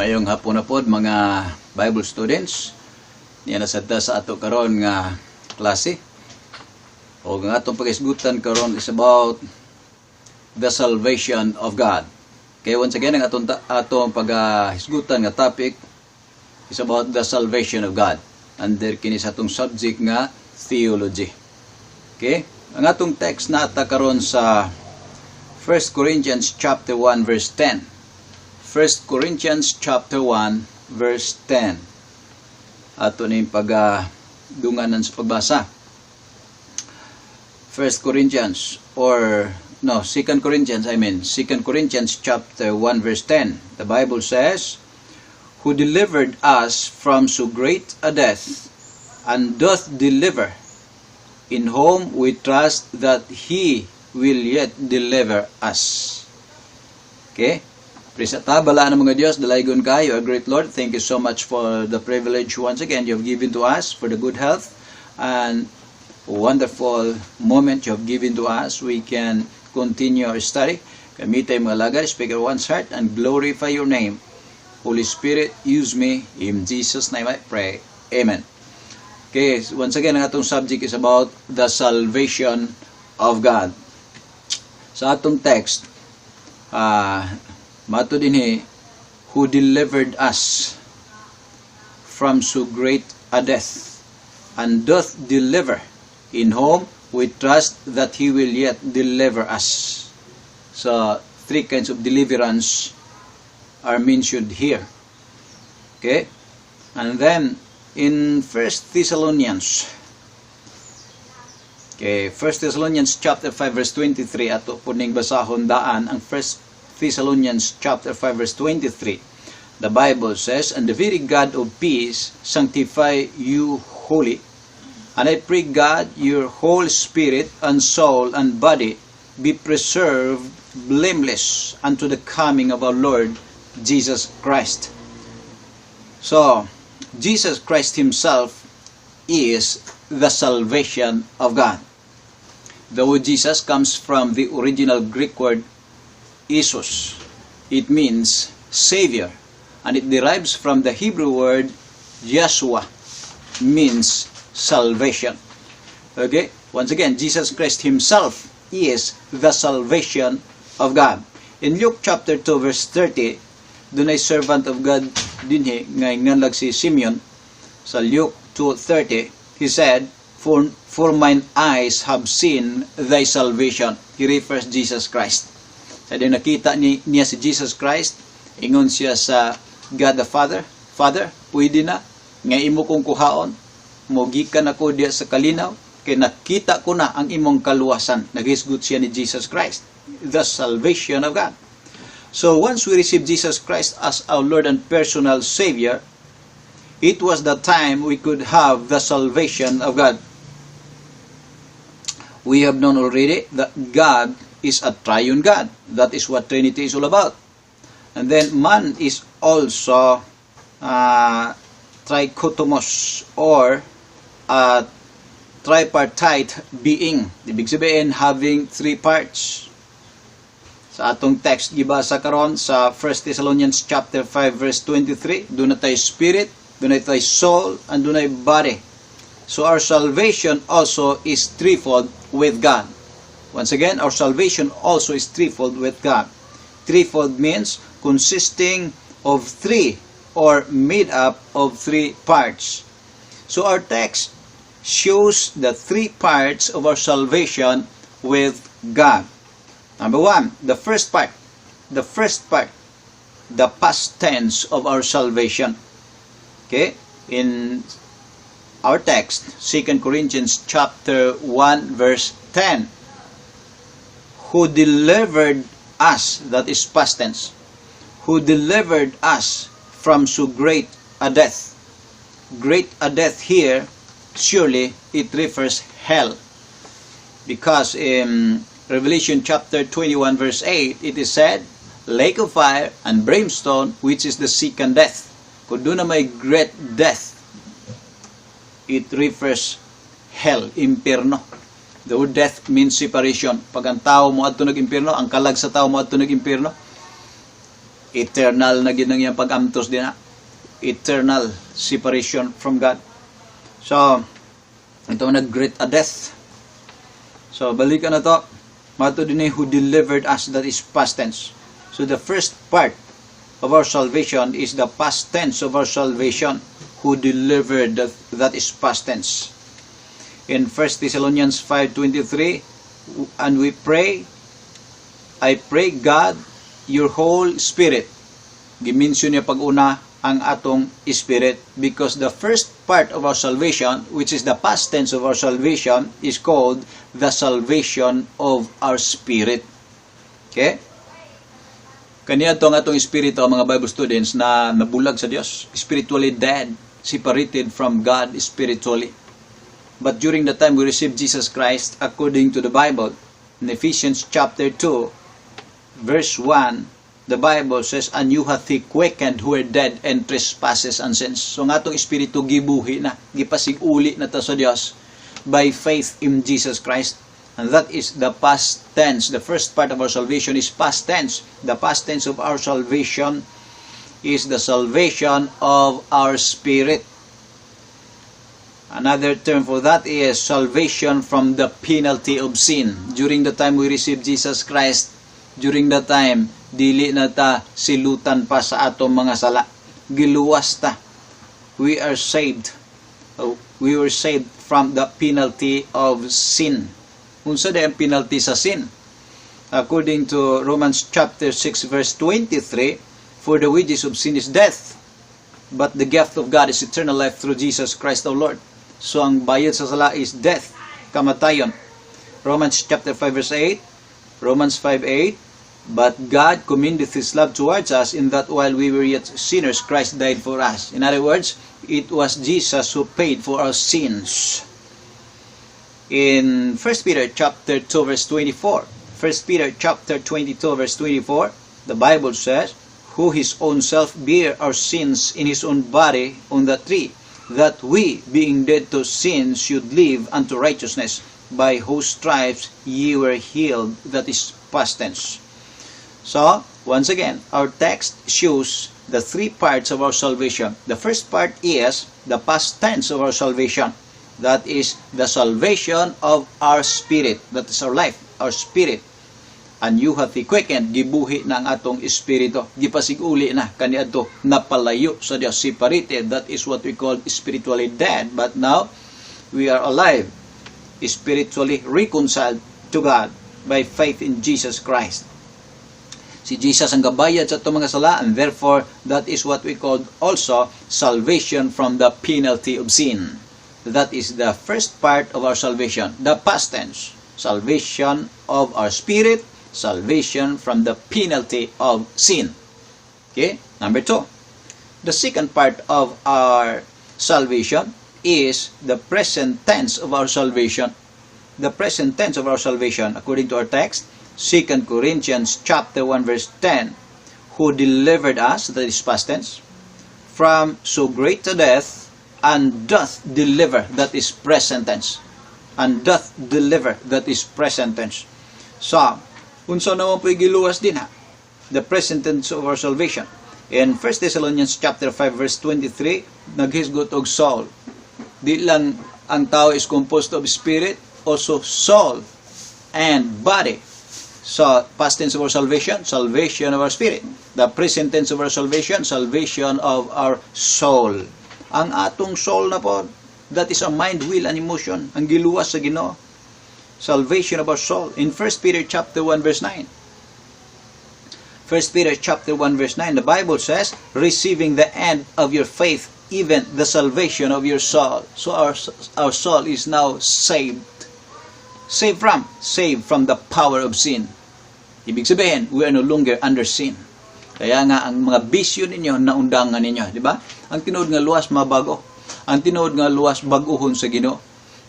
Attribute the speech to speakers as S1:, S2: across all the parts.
S1: Mayong hapon na pod mga Bible students. Niya nasadta sa ato karon nga klase. O nga atong pag-isgutan karon is about the salvation of God. Kaya once again ang atong pag-isgutan nga topic is about the salvation of God. Under kini sa atong subject nga theology. Okay? Ang atong text na ata karon sa 1 Corinthians chapter 1 verse 10. 1 Corinthians chapter 1 verse 10. Ato ni pagdunganan sa pagbasa. 2 Corinthians or no, 2 Corinthians, 2 Corinthians chapter 1 verse 10. The Bible says, "Who delivered us from so great a death, and doth deliver, in whom we trust that He will yet deliver us." Okay? Praise at balaan ng mga Diyos, dalaygon kayo, a great Lord. Thank you so much for the privilege once again you have given to us, for the good health and wonderful moment you have given to us. We can continue our study. Kami tayo mga lagad, speak of one's heart and glorify your name. Holy Spirit, use me. In Jesus' name I pray. Amen. Okay, once again, ang atong subject is about the salvation of God. Sa atong text, mato dinhi, who delivered us from so great a death, and doth deliver, in whom we trust that He will yet deliver us. So, three kinds of deliverance are mentioned here. Okay? And then, in 1 Thessalonians, okay, 1 Thessalonians chapter 5 verse 23, ato po ning basahon daan ang 1 Thessalonians chapter 5 verse 23. The Bible says, "And the very God of peace sanctify you wholly. And I pray God, your whole spirit and soul and body be preserved blameless unto the coming of our Lord Jesus Christ." So, Jesus Christ Himself is the salvation of God. The word Jesus comes from the original Greek word Isus. It means Savior, and it derives from the Hebrew word Yeshua, means salvation. Okay? Once again, Jesus Christ Himself is the salvation of God. In Luke chapter 2 verse 30, doon ay servant of God dinhi nga nganlag si Simeon. Sa Luke 2:30, he said, For mine eyes have seen thy salvation. He refers Jesus Christ. Sa din nakita niya si Jesus Christ, ingon siya sa God the Father, Father, pwede na, nga imo kong kuhaon, mogikan ako diya sa kalinaw, kay nakita ko na ang imong kaluwasan. Naghisgot siya ni Jesus Christ, the salvation of God. So once we receive Jesus Christ as our Lord and personal Savior, it was the time we could have the salvation of God. We have known already that God is a triune God. That is what Trinity is all about. And then man is also trichotomos or tripartite being. Ibig sabihin, having three parts. Sa atong text, gibasa karon sa 1 Thessalonians chapter 5 verse 23, doon na tayo spirit, doon na tayo soul, and doon na body. So our salvation also is threefold with God. Once again, our salvation also is threefold with God. Threefold means consisting of three or made up of three parts. So our text shows the three parts of our salvation with God. Number one, the first part, the past tense of our salvation. Okay? In our text, 2 Corinthians chapter 1 verse 10. Who delivered us, that is past tense, who delivered us from so great a death. Great a death here, surely it refers hell. Because in Revelation chapter 21 verse 8, it is said, lake of fire and brimstone, which is the second death. Kung doon na may great death, it refers hell, impierno. The word death means separation. Pag ang tao mo adto nag-impierno, ang kalag sa tao mo adto nag-impierno, Eternal na ginang iyang pag-amtos din na. Eternal separation from God. So, ito nag-great a death. So, balikan na to. Mato din who delivered us, that is past tense. So, the first part of our salvation is the past tense of our salvation. Who delivered, that is past tense. In 1 Thessalonians 5:23, and we pray, I pray God, your whole spirit. Gimension niya pag-una ang atong spirit, because the first part of our salvation, which is the past tense of our salvation, is called the salvation of our spirit. Okay? Kaniya itong atong espiritu, mga Bible students, na nabulag sa Diyos, spiritually dead, separated from God spiritually. But during the time we received Jesus Christ, according to the Bible, in Ephesians chapter 2, verse 1, the Bible says, and you hath he quickened who are dead and trespasses and sins. So nga itong espiritu gibuhi na, gipasig-uli na ta sa Diyos by faith in Jesus Christ. And that is the past tense. The first part of our salvation is past tense. The past tense of our salvation is the salvation of our spirit. Another term for that is salvation from the penalty of sin. During the time we received Jesus Christ, during the time, dili na ta silutan pa sa atong mga sala. Giluwas ta. We are saved. We were saved from the penalty of sin. Unsa day ang penalty sa sin? According to Romans chapter 6 verse 23, for the wages of sin is death, but the gift of God is eternal life through Jesus Christ our Lord. So ang bayad sa sala is death, kamatayon. Romans chapter 5 verse 8, Romans 5:8, but God commendeth His love towards us in that while we were yet sinners, Christ died for us. In other words, it was Jesus who paid for our sins. In 1 Peter chapter 2 verse 24, 1 Peter chapter 22 verse 24, the Bible says, who His own self bare our sins in His own body on the tree, that we, being dead to sin, should live unto righteousness, by whose stripes ye were healed. That is past tense. So, once again, our text shows the three parts of our salvation. The first part is the past tense of our salvation. That is the salvation of our spirit. That is our life, our spirit. And you have he quickened, gibuhi na ang atong espiritu. Gipasig-uli na, kaniadto napalayo sa Diyos, separated. That is what we call spiritually dead. But now, we are alive, spiritually reconciled to God by faith in Jesus Christ. Si Jesus ang gabayad sa itong mga sala, and therefore, that is what we call also salvation from the penalty of sin. That is the first part of our salvation, the past tense. Salvation of our spirit, salvation from the penalty of sin. Okay? Number 2. The second part of our salvation is the present tense of our salvation. The present tense of our salvation, according to our text, 2 Corinthians chapter 1 verse 10, who delivered us, that is past tense, from so great a death, and doth deliver, that is present tense. And doth deliver, that is present tense. So, unsa naman po giluwas din ha? The present tense of our salvation. In 1 Thessalonians chapter 5 verse 23, naghisgot og soul. Di lang ang tao is composed of spirit, also soul and body. So, past tense of our salvation, salvation of our spirit. The present tense of our salvation, salvation of our soul. Ang atong soul na po, that is our mind, will, and emotion. Ang giluwas sa Ginoo. Salvation of our soul. In 1 Peter chapter 1 verse 9. 1 Peter chapter 1 verse 9, the Bible says, receiving the end of your faith, even the salvation of your soul. So our soul is now saved. Saved from the power of sin. Ibig sabihin, we are no longer under sin. Kaya nga, ang mga bisyo ninyo, naundangan ninyo. Di ba? Ang tinuod nga luwas, mabago. Ang tinuod nga luwas, baguhon sa Ginoo.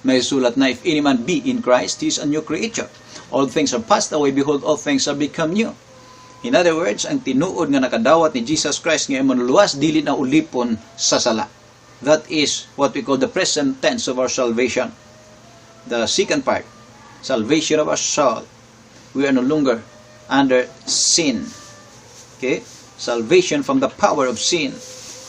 S1: May sulat na, if any man be in Christ, he is a new creature. All things are passed away, behold, all things are become new. In other words, ang tinuod nga nakadawat ni Jesus Christ nga imong luwas, dili na ulipon sa sala. That is what we call the present tense of our salvation. The second part, salvation of our soul. We are no longer under sin. Okay? Salvation from the power of sin.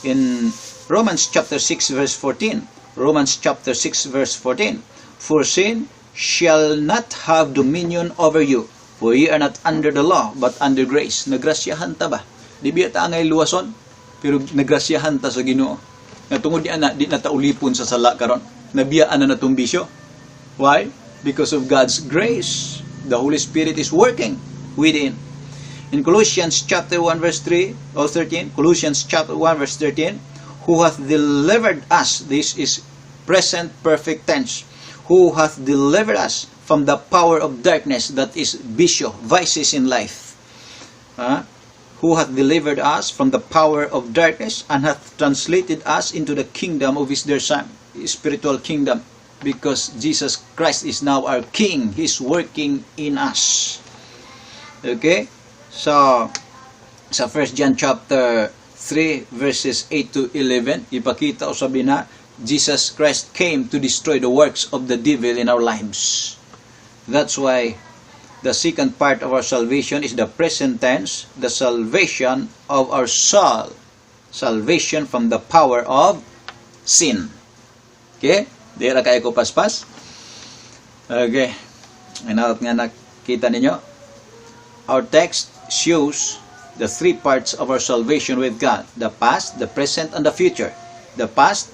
S1: In Romans chapter 6 verse 14. Romans chapter 6 verse 14. For sin shall not have dominion over you, for ye are not under the law, but under grace. Nagrasyahan ta ba? Di biya ta angay luwason, pero nagrasyahan ta sa Ginoo. Nga tungod di na ta ulipon sa sala karon. Nabiyaan na natong bisyo. Why? Because of God's grace. The Holy Spirit is working within. In Colossians chapter 1 verse 3 or 13, Colossians chapter 1 verse 13, who hath delivered us, this is present perfect tense, who hath delivered us from the power of darkness, that is bisyo, vices in life. Who hath delivered us from the power of darkness and hath translated us into the kingdom of his dear Son, spiritual kingdom, because Jesus Christ is now our King. He's working in us. Okay? So, sa 1 John chapter 3 verses 8 to 11, ipakita o sabi na, Jesus Christ came to destroy the works of the devil in our lives. That's why the second part of our salvation is the present tense, the salvation of our soul. Salvation from the power of sin. Okay? Di ra kayo ko paspas? Okay. Inaot nga nakita ninyo. Our text shows the three parts of our salvation with God. The past, the present, and the future. The past,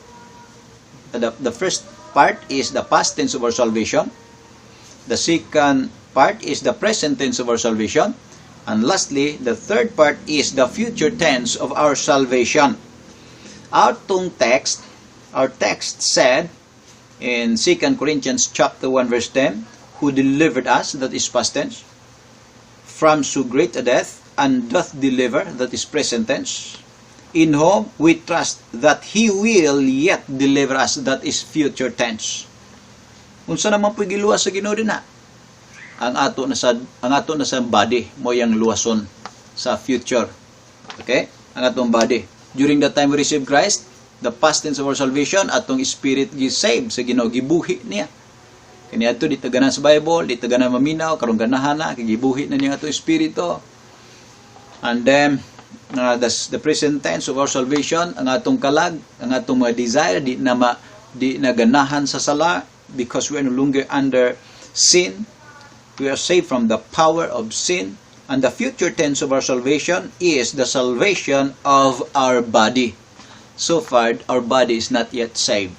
S1: the first part is the past tense of our salvation. The second part is the present tense of our salvation. And lastly, the third part is the future tense of our salvation. Our text said in 2 Corinthians chapter 1 verse 10, who delivered us, that is past tense, from so great a death, and doth deliver, that is present tense, in whom we trust that He will yet deliver us, that is future tense. Unsa naman po giluwas sa Ginoo dinha? Ang ato na sa body mo yang luwason sa future. Okay? Ang atong body. During the time we receive Christ, the past tense of our salvation, atong spirit gi-save sa Ginoo, gibuhi niya. Kani ato di tagana sa Bible, di tagana maminaw, karon ganahan na gibuhi na niya atong espiritu. And then the present tense of our salvation, ang atong kalag, ang atong mga desire di na ganahan sa sala, because we are no longer under sin. We are saved from the power of sin. And the future tense of our salvation is the salvation of our body. So far, our body is not yet saved.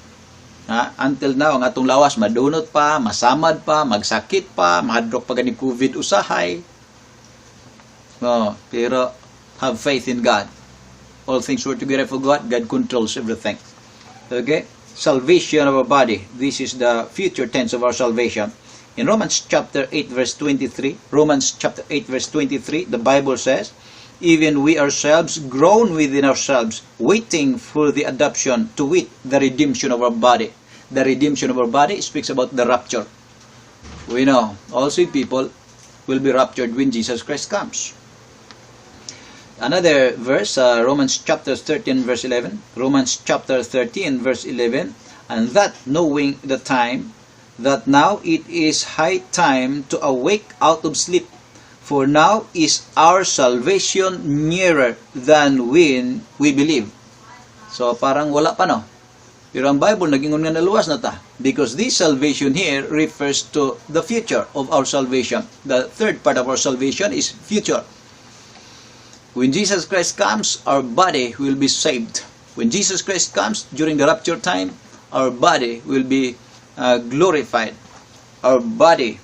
S1: Until now, ang atong lawas, madunot pa, masamad pa, magsakit pa, mahadrok pa gani COVID usahay. No, pero have faith in God. All things work together for God. God controls everything. Okay? Salvation of our body. This is the future tense of our salvation. In Romans chapter 8 verse 23, the Bible says, even we ourselves groan within ourselves, waiting for the adoption, to wit, the redemption of our body. The redemption of our body speaks about the rapture. We know all saved people will be raptured when Jesus Christ comes. Another verse, Romans chapter 13 verse 11. Romans chapter 13 verse 11. And that knowing the time, that now it is high time to awake out of sleep. For now is our salvation nearer than when we believe. So parang wala pa no. Pero ang Bible nagingon nga naluwas na ta. Because this salvation here refers to the future of our salvation. The third part of our salvation is future. When Jesus Christ comes, our body will be saved. When Jesus Christ comes during the rapture time, our body will be glorified. Our body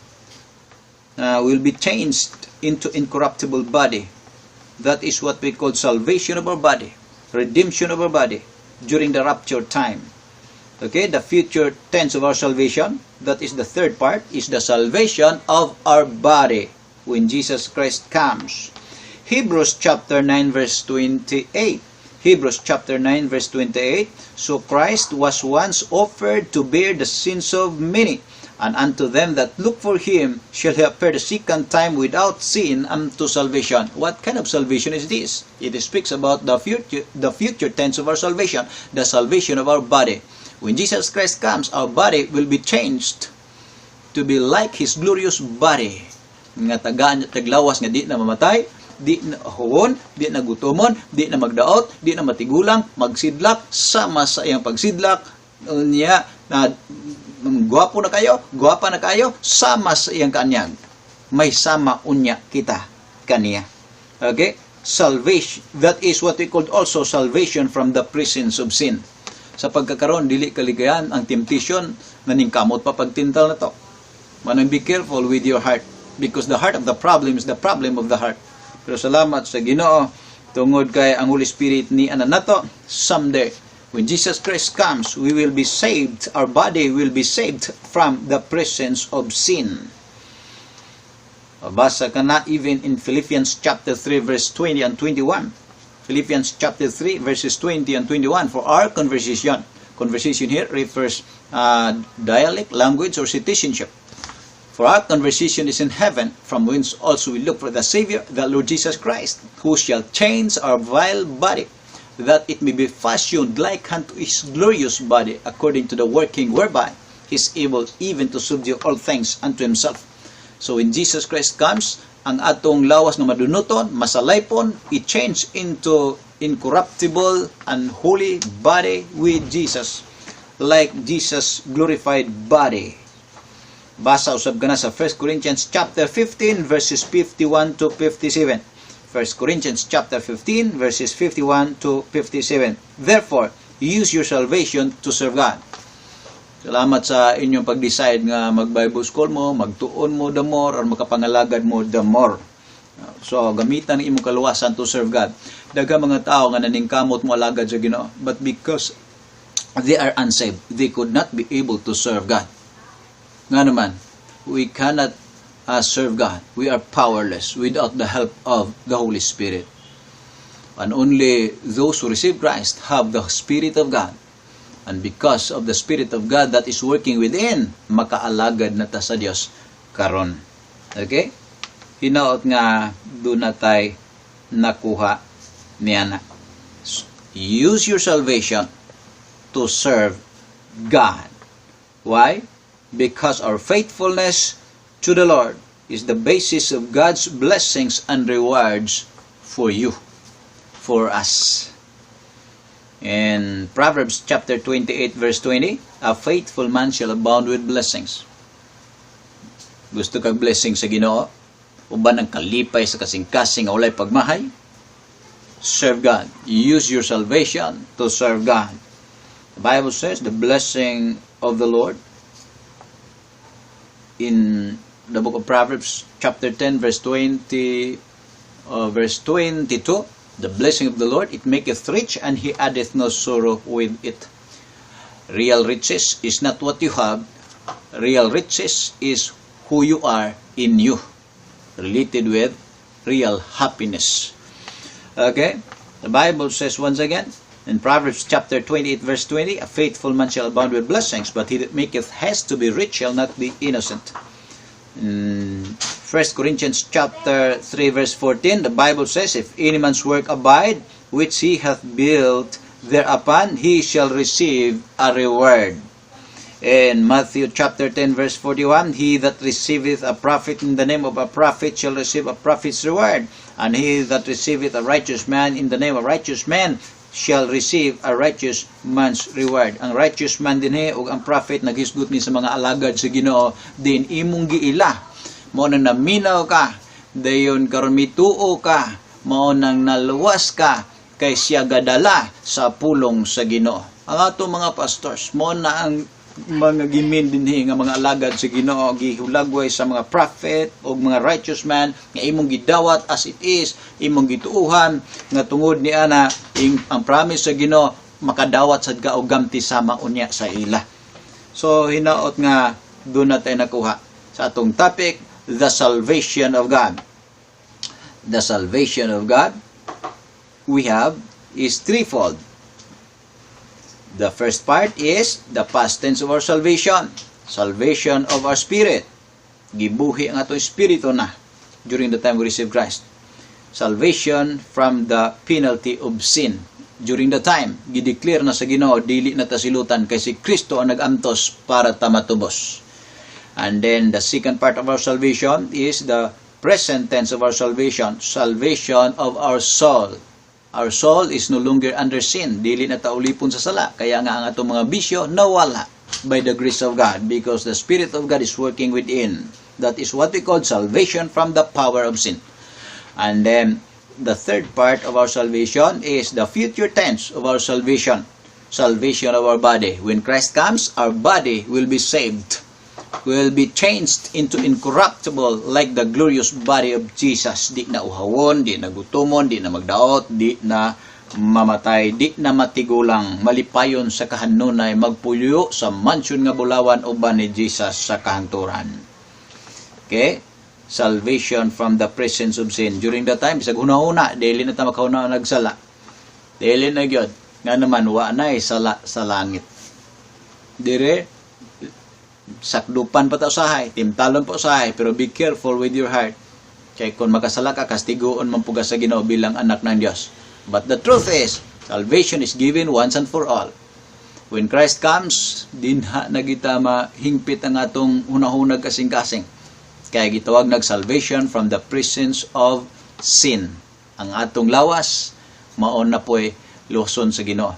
S1: will be changed into incorruptible body. That is what we call salvation of our body, redemption of our body during the rapture time. Okay, the future tense of our salvation, that is the third part, is the salvation of our body when Jesus Christ comes. Hebrews chapter 9 verse 28. Hebrews chapter 9 verse 28. So Christ was once offered to bear the sins of many, and unto them that look for Him shall He appear the second time without sin unto salvation. What kind of salvation is this? It speaks about the future tense of our salvation, the salvation of our body. When Jesus Christ comes, our body will be changed to be like His glorious body. Nga taglawas nga di na mamatay, di na huwon, di na gutomon, di na magdaot, di na matigulang, magsidlak, sama sa iyang pagsidlak, niya, na gwapo na kayo, gwapa na kayo, sama sa iyang kaanyag. May sama unya kita kaniya. Okay? Salvation, that is what we called also salvation from the presence of sin. Sa pagkakaroon, dili kaligayan ang temptation na ningkamot pa pagtintal na to. Manang be careful with your heart because the heart of the problem is the problem of the heart. Pero salamat sa Ginoo tungod kay ang Holy Spirit ni ana nato, someday when Jesus Christ comes, we will be saved, our body will be saved from the presence of sin. Basa ka na even in Philippians chapter 3 verse 20 and 21. Philippians chapter 3 verses 20 and 21. For our conversation here refers dialect, language, or citizenship. For our conversation is in heaven, from whence also we look for the Savior, the Lord Jesus Christ, who shall change our vile body, that it may be fashioned like unto his glorious body, according to the working whereby he is able even to subdue all things unto himself. So when Jesus Christ comes, ang atong lawas na madunuton, masalaypon, i-change into incorruptible and holy body with Jesus, like Jesus' glorified body. Basa usab ka na sa 1 Corinthians chapter 15 verses 51 to 57. 1 Corinthians chapter 15 verses 51 to 57. Therefore, use your salvation to serve God. Salamat sa inyong pag-decide nga mag-Bible school mo, magtuon mo the more, or makapangalagad mo the more. So, gamitan ang imong kaluwasan to serve God. Daga mga tao nga naningkamot mo alagad sa Ginoo, but because they are unsaved, they could not be able to serve God. Nga naman, we cannot serve God. We are powerless without the help of the Holy Spirit. And only those who receive Christ have the Spirit of God. And because of the Spirit of God that is working within, makaalagad na ta sa Dios karon. Okay? Hinaot nga doon na tayo nakuha niya na. Use your salvation to serve God. Why? Because our faithfulness to the Lord is the basis of God's blessings and rewards for you, for us. In Proverbs chapter 28 verse 20, a faithful man shall abound with blessings. Gusto kag blessing sa Ginoo? Uban ang kalipay sa kasing-kasing walay pagmahay? Serve God. Use your salvation to serve God. The Bible says the blessing of the Lord in the book of Proverbs chapter 10 verse 20 verse 22. The blessing of the Lord, it maketh rich, and he addeth no sorrow with it. Real riches is not what you have. Real riches is who you are in you. Related with real happiness. Okay? The Bible says once again, in Proverbs chapter 28 verse 20, a faithful man shall abound with blessings, but he that maketh haste to be rich shall not be innocent. In 1 Corinthians chapter 3 verse 14, the Bible says, if any man's work abide, which he hath built thereupon, he shall receive a reward. In Matthew chapter 10 verse 41, he that receiveth a prophet in the name of a prophet shall receive a prophet's reward, and he that receiveth a righteous man in the name of a righteous man shall receive a righteous man's reward. Ang righteous man dinhi ug ang prophet naghisgot ni sa mga alagad sa Ginoo, din imong giila. Mao nang naminaw ka, dayon karon mituo ka, mao nang naluwas ka kay siya gadala sa pulong sa Ginoo. Ang ato mga pastors, mao na ang mga gimin dinhi nga mga alagad sa Ginoo, gihulagway sa mga prophet o mga righteous man nga imong gidawat as it is, imong gituuhan nga tungod ni ana ang promise sa Ginoo makadawat sad ka og gamti sama unya sa ila. So hinaot nga doon na tayo nakuha sa atong topic, the salvation of God. The salvation of God we have is threefold. The first part is the past tense of our salvation. Salvation of our spirit. Gibuhi ang atong espiritu na during the time we receive Christ. Salvation from the penalty of sin. During the time, gideclare na sa Ginoo, dili na ta silutan kay si Kristo ang nagantos para ta matubos. And then the second part of our salvation is the present tense of our salvation, salvation of our soul. Our soul is no longer under sin. Dili na taulipon sa sala. Kaya nga ang atong mga bisyo nawala by the grace of God because the Spirit of God is working within. That is what we call salvation from the power of sin. And then, the third part of our salvation is the future tense of our salvation. Salvation of our body. When Christ comes, our body will be saved. Will be changed into incorruptible like the glorious body of Jesus. Di na uhawon, di na gutumon, di na magdaot, di na mamatay, di na matigulang, malipayon sa kahanunay, magpuyo sa mansyon nga bulawan uban ni Jesus sa kahangturan. Okay? Salvation from the presence of sin. During that time, bisag una-una, dili na ta makauna nagsala. Dili na gyud. Nga naman, wa na sala sa langit. Dire, sakdupan pa ta usahay, timtalon pa usahay, pero be careful with your heart. Kaya kung makasala ka, kastigoon mampuga sa Ginoo bilang anak ng Diyos. But the truth is, salvation is given once and for all. When Christ comes, dinha na kita mahingpit ang atong hunahunag kasing-kasing. Kaya gitawag nag-salvation from the presence of sin. Ang atong lawas, maon na po'y luson sa Ginoo.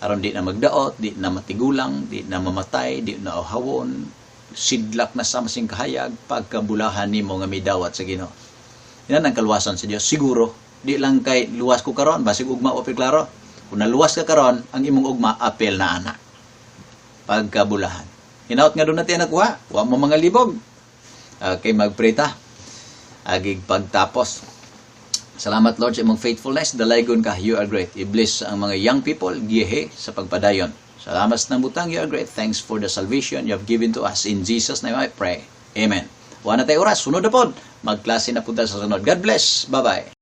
S1: Aron di na magdaot, di na matigulang, di na mamatay, di na uhawon, sidlak na sa masing kahayag, pagkabulahan ni mo nga midawat sa Ginoo. Yan ang kaluwasan sa Dios. Siguro, di lang kay luwas ko karon, basig ugma o klaro. Kung naluwas ka karon, ang imong ugma apel na ana. Pagkabulahan. Hinaot nga doon natin nakuha, wa mo mga libog. Okay, magpray ta. Agig pagtapos. Salamat Lord sa imong faithfulness. Dalaygon ka, you are great. I-bless ang mga young people, gihe sa pagpadayon. Salamat sa butang, you are great. Thanks for the salvation you have given to us. In Jesus' name I pray. Amen. Wa na tayo oras. Sunod na pod. Magklase na punta sa sunod. God bless. Bye-bye.